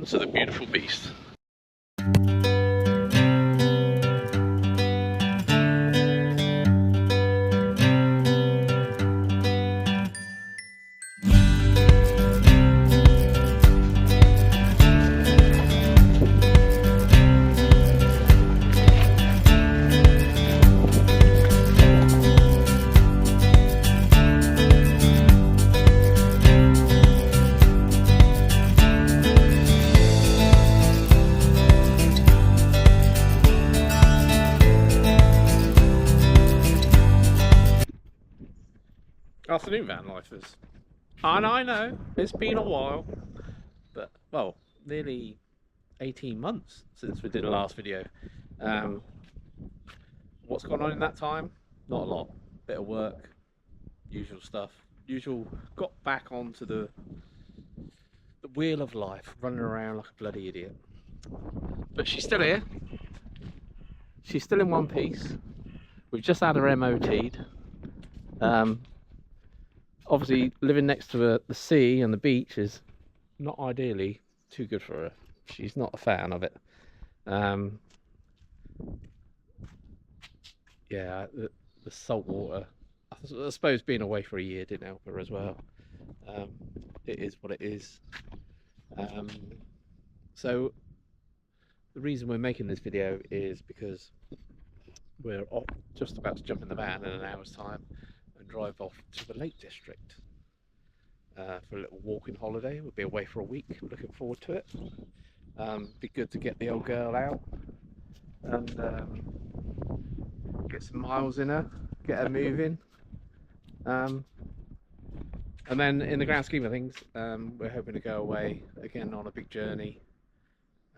to the beautiful beast. Afternoon, van lifers. And I know it's been a while, but well, nearly 18 months since we did the last video. What's gone on in that time? Not a lot. Bit of work, usual stuff. Got back onto the wheel of life, running around like a bloody idiot. But she's still here. She's still in one piece. We've just had her MOT'd. Obviously, living next to the sea and the beach is not ideally too good for her. She's not a fan of it. Yeah, the salt water. I suppose being away for a year didn't help her as well. It is what it is. So the reason we're making this video is because we're just about to jump in the van in an hour's time and drive off to the Lake District for a little walking holiday. We'll be away for a week. Looking forward to it. Be good to get the old girl out and get some miles in her, get her moving. And then in the grand scheme of things, we're hoping to go away again on a big journey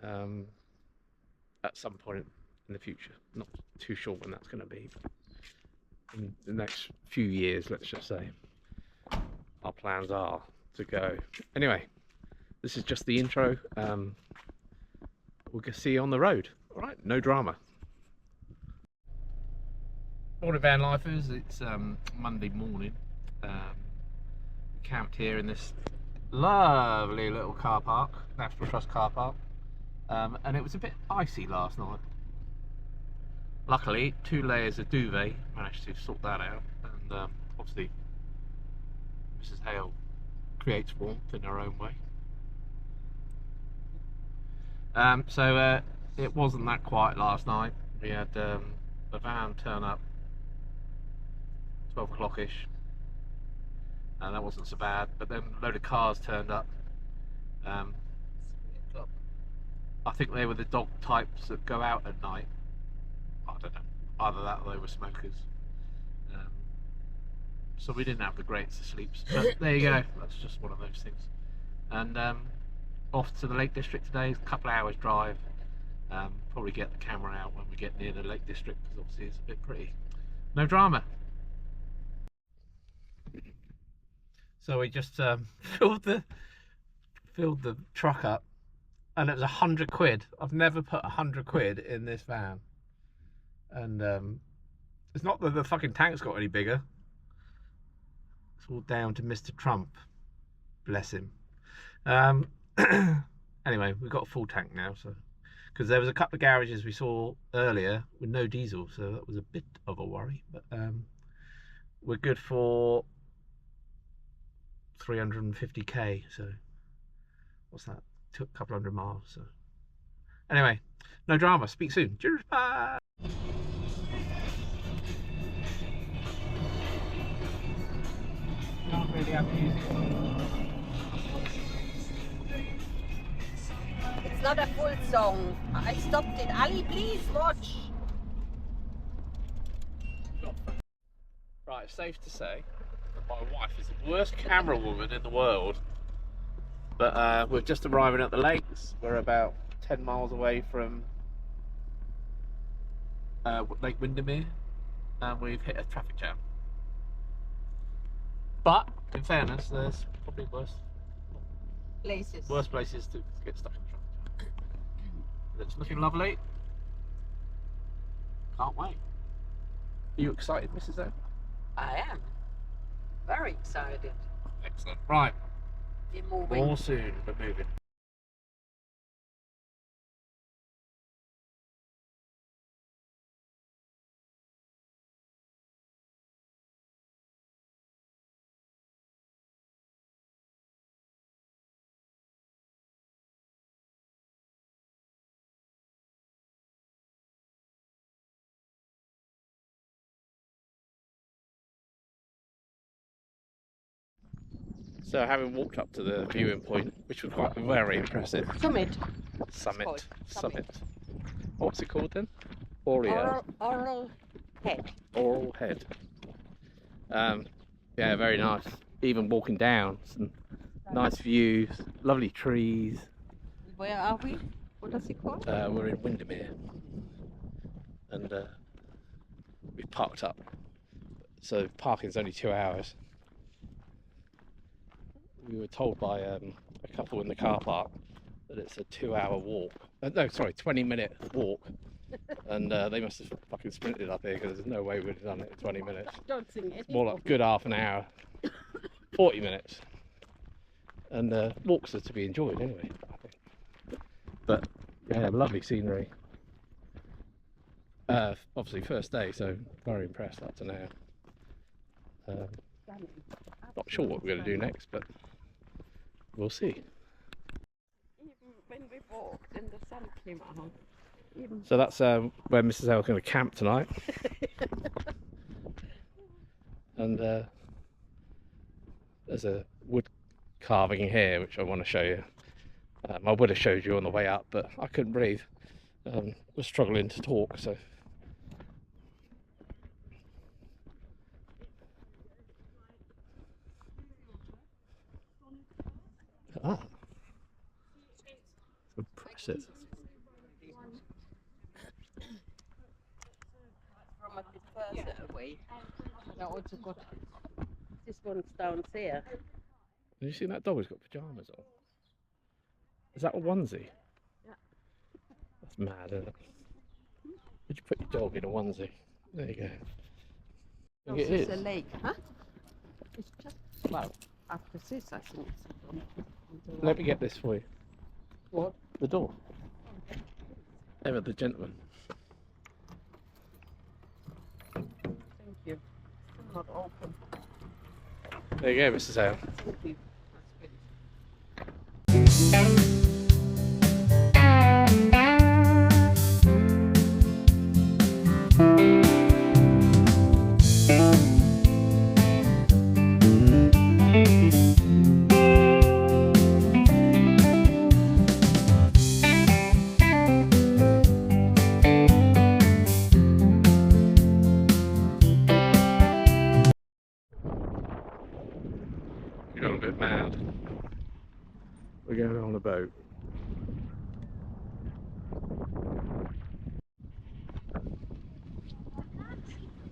at some point in the future. Not too sure when that's going to be. In the next few years, let's just say. Our plans are to go. Anyway, this is just the intro. We'll see you on the road. All right, no drama. Morning, van lifers. It's Monday morning. We camped here in this lovely little car park, National Trust car park, and it was a bit icy last night. Luckily, 2 layers of duvet managed to sort that out, and obviously Mrs. Hale creates warmth in her own way. So it wasn't that quiet last night. We had the van turn up 12 o'clock-ish, and that wasn't so bad, but then a load of cars turned up. I think they were the dog types that go out at night. I don't know, either that or they were smokers. So we didn't have the greatest of sleeps, but there you go, that's just one of those things. And off to the Lake District today, a couple of hours drive. Probably get the camera out when we get near the Lake District, because obviously it's a bit pretty. No drama. So we just filled the truck up, and it was 100 quid. I've never put 100 quid in this van. And it's not that the fucking tank's got any bigger. It's all down to Mr. Trump. Bless him. Anyway, we've got a full tank now, so because there was a couple of garages we saw earlier with no diesel, so that was a bit of a worry. But we're good for 350k. So what's that? A couple hundred miles. So anyway, no drama. Speak soon. Cheers. Bye. Can't really have music. It's not a full song. I stopped it. Ali, please watch. Right, it's safe to say that my wife is the worst camera woman in the world. But we're just arriving at the lakes. We're about 10 miles away from Lake Windermere, and we've hit a traffic jam. But in fairness, there's probably worse places to get stuck in the traffic jam. It's looking lovely. Can't wait. Are you excited, Mrs. O? I am very excited. Excellent. Right. We're moving. More soon, but moving. So having walked up to the viewing point, which was quite very impressive. Summit. Summit. What's it called then? Oreo. Oral head. Oral Head. Yeah, very nice. Even walking down, some nice views, lovely trees. Where are we? What does it called? We're in Windermere, and we've parked up. So parking's only 2 hours. We were told by a couple in the car park that it's a 2-hour walk. No, sorry, 20-minute walk. And they must have fucking sprinted up here because there's no way we'd have done it in 20 minutes. I don't think It's more like a good half an hour, 40 minutes. And walks are to be enjoyed anyway, I think. But yeah, lovely scenery. Obviously first day, so very impressed up to now. Not sure what we're going to do next, but we'll see. Even when we walked and the sun came out. So that's where Mrs. L is going to camp tonight. And there's a wood carving here which I want to show you. I would have showed you on the way up, but I couldn't breathe. Was struggling to talk, so. Ah, impressive. From a bit further away. I also got this one's down there. Have you seen that dog? He's got pajamas on. Is that a onesie? Yeah. That's mad, isn't it? Would you put your dog in a onesie? There you go. I think it This is is. a lake, huh? It's just, well, after this I think it's on the Let me get this for you. What? The door. Emma, the gentleman. Thank you. Still not open. There you go, Mrs. Hale. Thank you. You're a bit mad. We're going on a boat.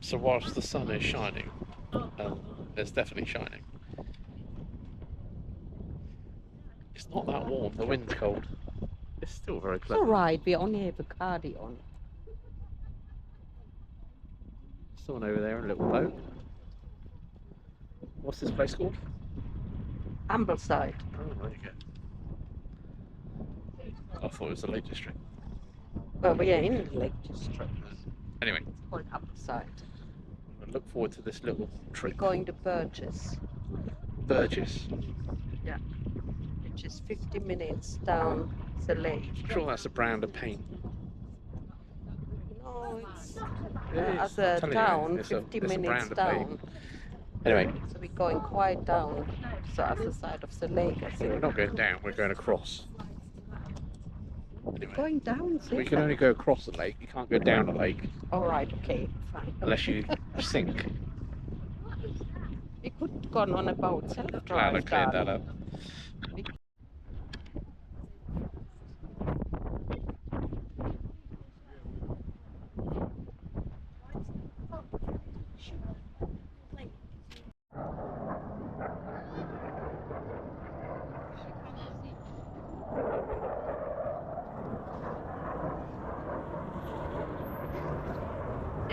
So whilst the sun is shining, it's definitely shining. It's not that warm, the wind's cold. It's still very It's pleasant. alright, we only have a cardi on. Someone over there in a little boat. What's this place called? Ambleside. Oh, there you go. I thought it was the Lake District. Well, we are in the Lake District. Anyway, It's called Ambleside. I look forward to this little We're trip. going to Burgess, Burgess. which is 50 minutes down the lake. I'm sure that's a brand of paint. No, it's It is, as I'm a telling you, town, it's 50 it's minutes brand of down. paint. Anyway, So we're going quite down to the other side of the lake, I we're think. not going down, we're going across. Anyway, Going down, we can only go across the lake, you can't go down the lake Alright, okay, fine. unless you sink. We could have gone on a boat, Glad I self-drive. cleared that up.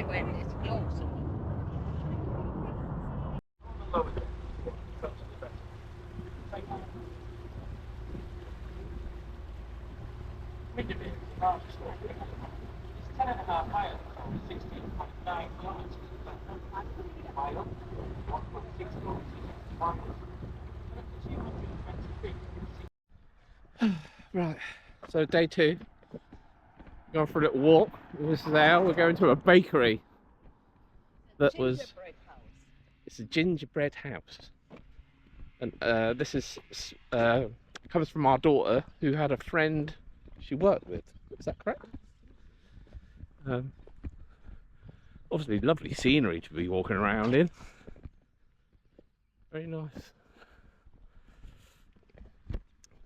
When it's close. Right, so day 2. Going for a little walk. This is Al. We're going to a bakery. That was. Gingerbread house. It's a gingerbread house. And this is comes from our daughter, who had a friend she worked with. Is that correct? Um, Obviously, lovely scenery to be walking around in. Very nice.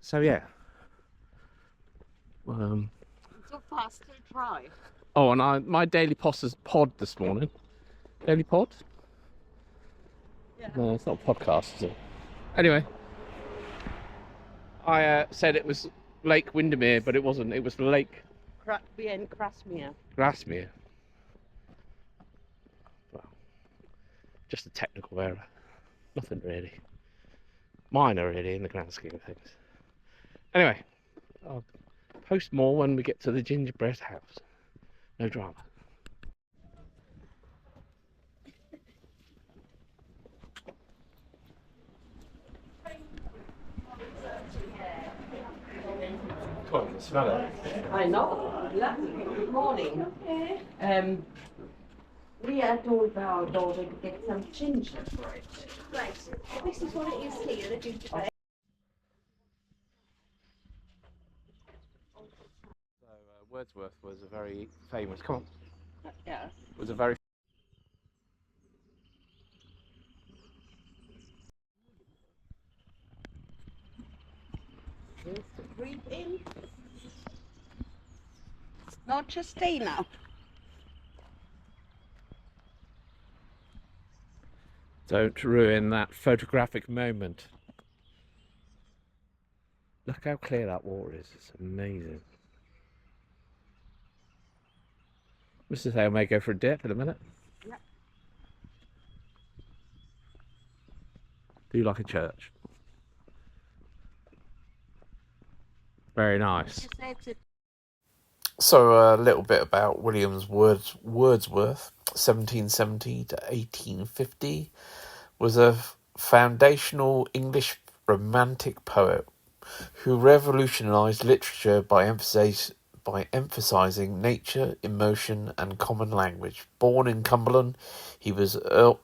So yeah. So fast to drive. Oh, and my daily pod this morning. Daily pod? Yeah. No, it's not a podcast, is it? Anyway, I said it was Lake Windermere, but it wasn't. It was Lake We're in Grasmere. Grasmere. Well, just a technical error. Nothing really. Minor, really, in the grand scheme of things. Anyway, I'll post more when we get to the gingerbread house. No drama. Come on, smell it. I know. Lovely. Good morning. We are told by our daughter to get some gingerbread. Right. This is what it is here, the gingerbread. So Wordsworth was a very famous. Come on. Yeah. Was a very. Just to breathe in. Not just stay now. Don't ruin that photographic moment. Look how clear that water is. It's amazing. Mrs. Hale may go for a dip in a minute. Yeah. Do like a church. Very nice. She says it. So a little bit about Wordsworth, 1770 to 1850, was a foundational English romantic poet who revolutionised literature by emphasising nature, emotion and common language. Born in Cumberland, he was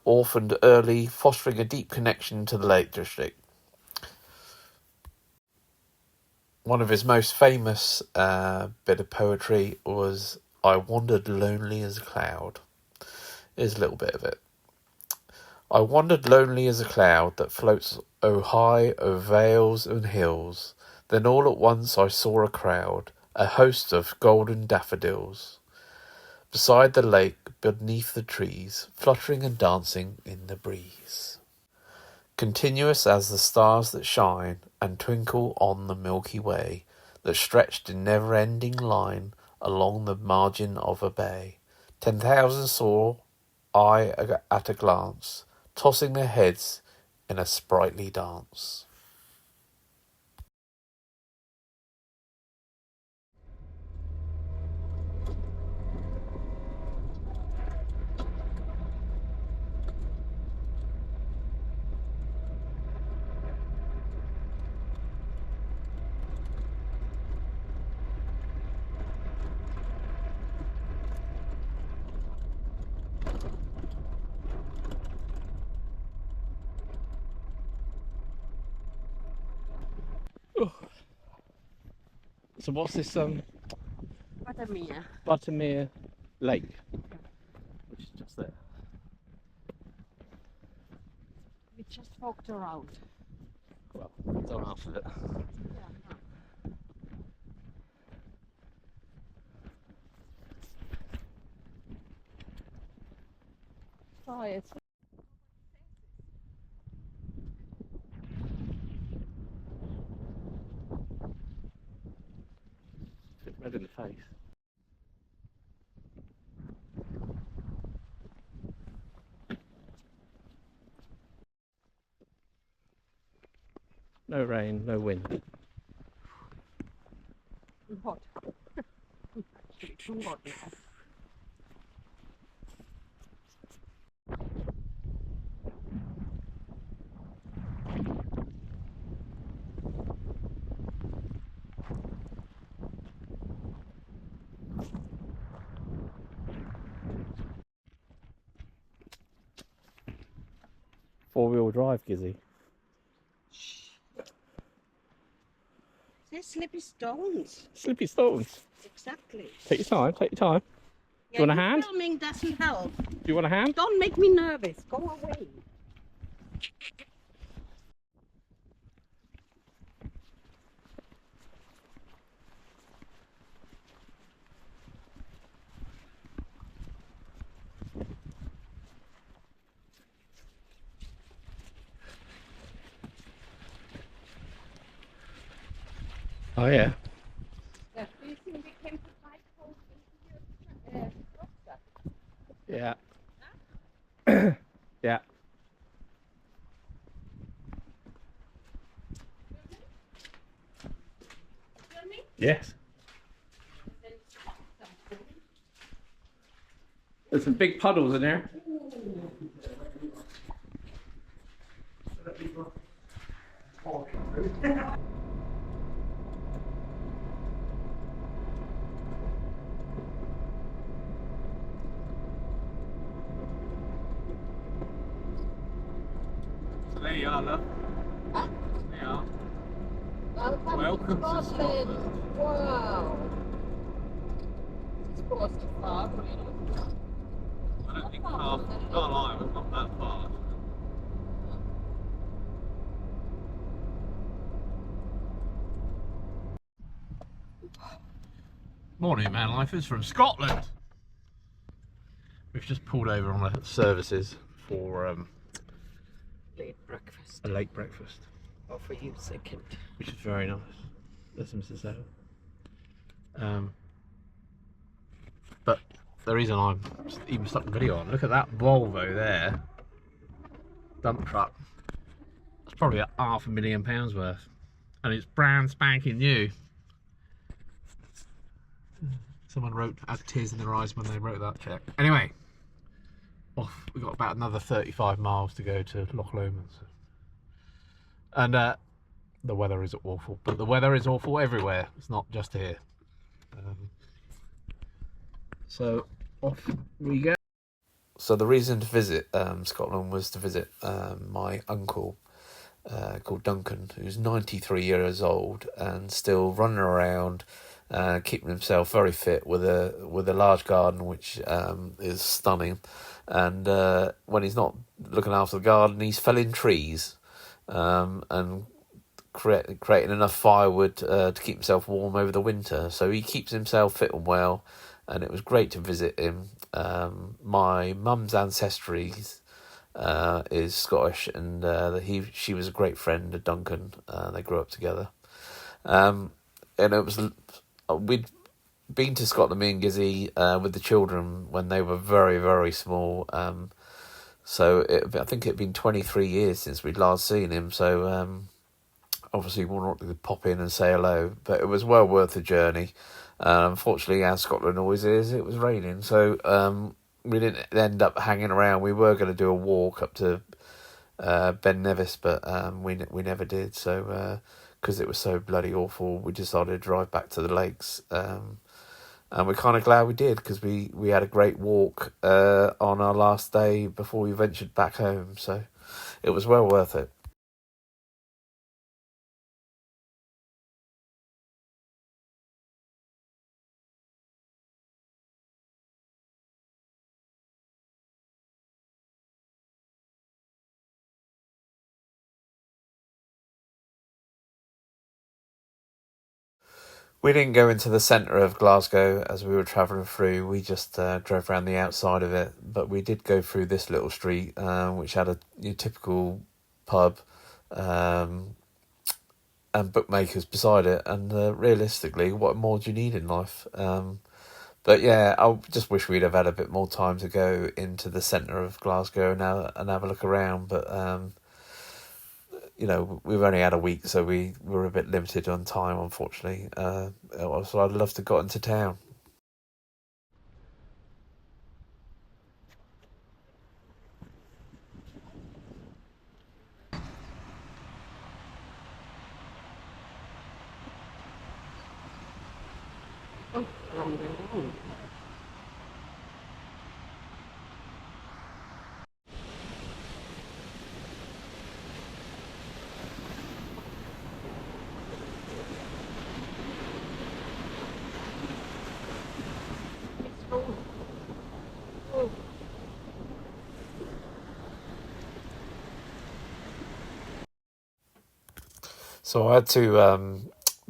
orphaned early, fostering a deep connection to the Lake District. One of his most famous bit of poetry was "I wandered lonely as a cloud." Here's a little bit of it. I wandered lonely as a cloud that floats high o'er vales and hills. Then all at once I saw a crowd, a host of golden daffodils, beside the lake, beneath the trees, fluttering and dancing in the breeze. Continuous as the stars that shine and twinkle on the Milky Way, that stretched in never-ending line along the margin of a bay. 10,000 saw I at a glance, tossing their heads in a sprightly dance. So what's this Buttermere. Buttermere Lake? Which is just there. We just walked around. Well, done half of it. Oh, it's It's red in the face. No rain, no wind. hot. Actually, too hot now. Four-wheel drive, Gizzy. slippy stones. Slippy stones. Exactly. Take your time, take your time. Yeah, you want a hand? Filming doesn't help. Do you want a hand? Don't make me nervous. Go away. Oh yeah. Yeah, do you think we came to fight holes into your Yeah. Yeah. Filming? Yes. There's some big puddles in there. So there you are, love. Huh? There you are. Welcome to Scotland. Wow. This wasn't far, really. I don't think half, not lie, we're not that far. Morning, man lifers from Scotland. We've just pulled over on the services for Late breakfast. a late breakfast, Oh, for you, second. which is very nice. That's Mrs. Devon. But the reason I'm even stuck the video on, look at that Volvo there, dump truck. It's probably at £500,000 worth, and it's brand spanking new. Someone had tears in their eyes when they wrote that check. Anyway, off. We've got about another 35 miles to go to Loch Lomond. And the weather is awful, but the weather is awful everywhere. It's not just here. So off we go. So the reason to visit Scotland was to visit my uncle called Duncan, who's 93 years old and still running around, keeping himself very fit with a large garden, which is stunning. And when he's not looking after the garden, he's felling trees and creating enough firewood to keep himself warm over the winter. So he keeps himself fit and well, and it was great to visit him. My mum's ancestry is Scottish, and she was a great friend of Duncan. They grew up together, and it was we'd been to Scotland, me and Gizzy, with the children when they were very, very small. So I think it'd been 23 years since we'd last seen him. So obviously we wanted to pop in and say hello, but it was well worth the journey. Unfortunately, as Scotland always is, it was raining, so we didn't end up hanging around. We were going to do a walk up to Ben Nevis, but we never did. So because it was so bloody awful, we decided to drive back to the lakes. And we're kind of glad we did, because we had a great walk on our last day before we ventured back home. So it was well worth it. We didn't go into the centre of Glasgow as we were travelling through. We just drove around the outside of it. But we did go through this little street, which had your typical pub and bookmakers beside it. And realistically, what more do you need in life? But yeah, I just wish we'd have had a bit more time to go into the centre of Glasgow and have a look around. But you know, we've only had a week, so we were a bit limited on time, unfortunately. So I'd love to got into town. Oh, wrong way round. So I had to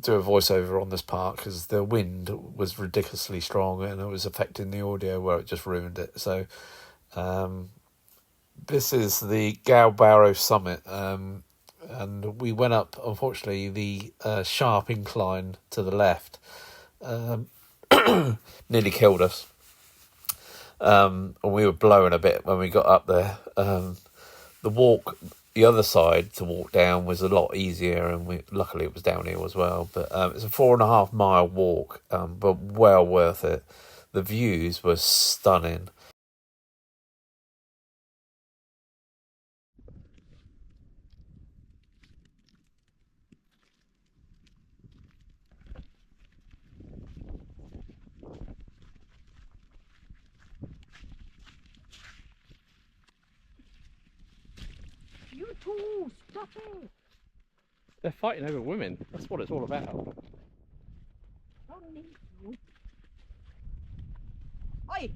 do a voiceover on this part because the wind was ridiculously strong and it was affecting the audio where it just ruined it. So this is the Galbarrow summit, and we went up, unfortunately, the sharp incline to the left nearly killed us. And we were blowing a bit when we got up there. The walk, the other side to walk down was a lot easier, and luckily it was downhill as well. But it's a 4.5 mile walk, but well worth it. The views were stunning. You two, stop it! They're fighting over women. That's what it's all about. Don't need you. Oi!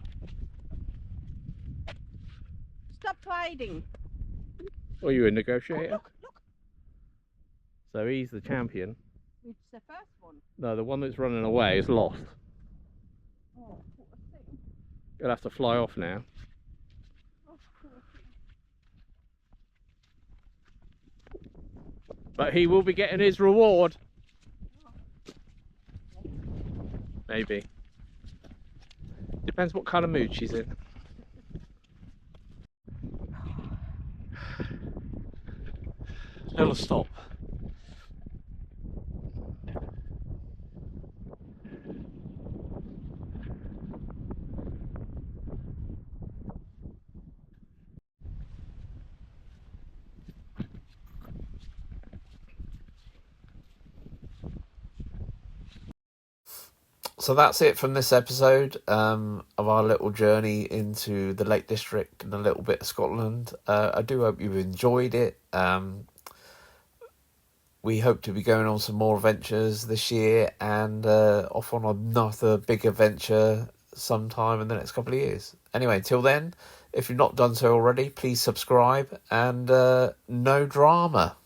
Stop fighting. Are you a Oh, negotiator? look, look. So he's the champion. It's the first one. No, the one that's running away is lost. Oh, poor thing. He'll have to fly off now. Oh, poor thing. But he will be getting his reward. Maybe. Depends what kind of mood she's in. It'll stop. So that's it from this episode of our little journey into the Lake District and a little bit of Scotland. I do hope you've enjoyed it. We hope to be going on some more adventures this year and off on another big adventure sometime in the next couple of years. Anyway, till then, if you've not done so already, please subscribe and no drama.